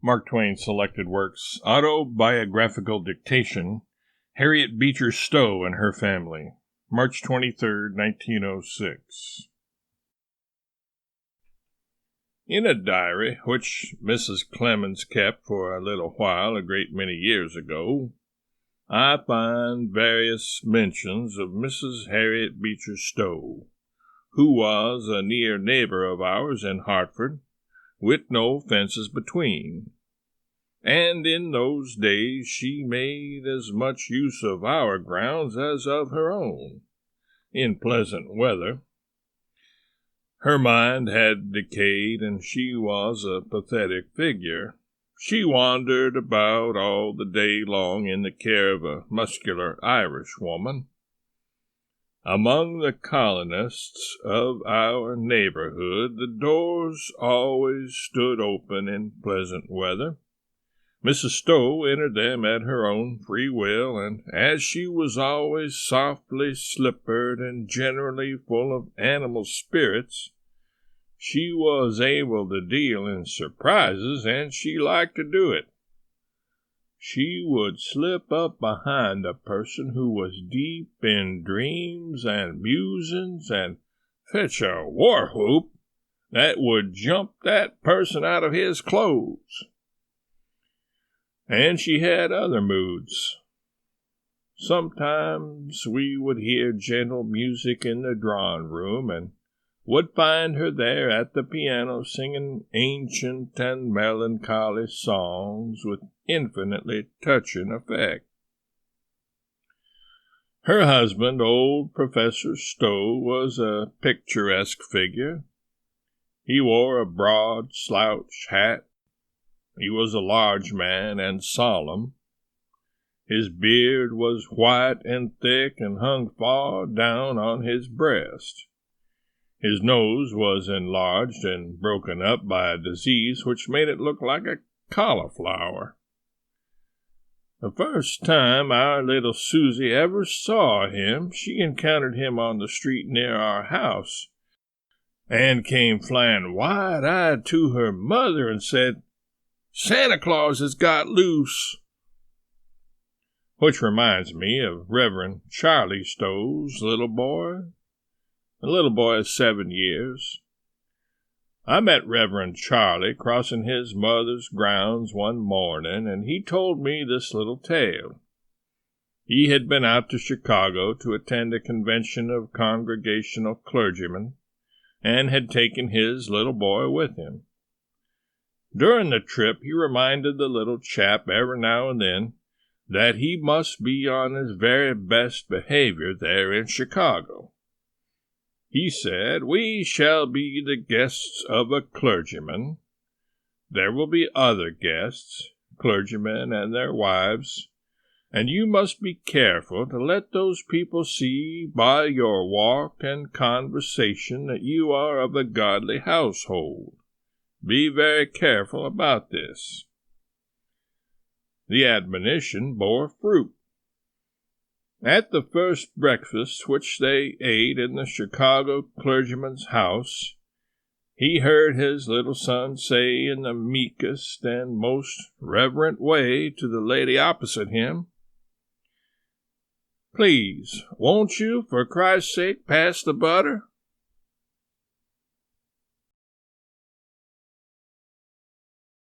Mark Twain Selected Works, Autobiographical Dictation, Harriet Beecher Stowe and Her Family, March 23, 1906. In a diary which Mrs. Clemens kept for a little while a great many years ago, I find various mentions of Mrs. Harriet Beecher Stowe, who was a near neighbor of ours in Hartford, with no fences between. And in those days she made as much use of our grounds as of her own, in pleasant weather. Her mind had decayed, and she was a pathetic figure. She wandered about all the day long in the care of a muscular Irish woman. Among the colonists of our neighborhood, the doors always stood open in pleasant weather. Mrs. Stowe entered them at her own free will, and as she was always softly slippered and generally full of animal spirits, she was able to deal in surprises, and she liked to do it. She would slip up behind a person who was deep in dreams and musings and fetch a war-whoop that would jump that person out of his clothes. And she had other moods. Sometimes we would hear gentle music in the drawing-room, and would find her there at the piano singing ancient and melancholy songs with infinitely touching effect. Her husband, old Professor Stowe, was a picturesque figure. He wore a broad slouch hat. He was a large man and solemn. His beard was white and thick and hung far down on his breast. His nose was enlarged and broken up by a disease which made it look like a cauliflower. The first time our little Susie ever saw him, she encountered him on the street near our house, and came flying wide-eyed to her mother and said, "Santa Claus has got loose." Which reminds me of Reverend Charlie Stowe's little boy. The little boy is 7 years. I met Reverend Charlie crossing his mother's grounds one morning, and he told me this little tale. He had been out to Chicago to attend a convention of Congregational clergymen, and had taken his little boy with him. During the trip, he reminded the little chap every now and then that he must be on his very best behavior there in Chicago. He said, "We shall be the guests of a clergyman. There will be other guests, clergymen and their wives, and you must be careful to let those people see by your walk and conversation that you are of a godly household. Be very careful about this." The admonition bore fruit. At the first breakfast which they ate in the Chicago clergyman's house, he heard his little son say in the meekest and most reverent way to the lady opposite him, "Please, won't you, for Christ's sake, pass the butter?"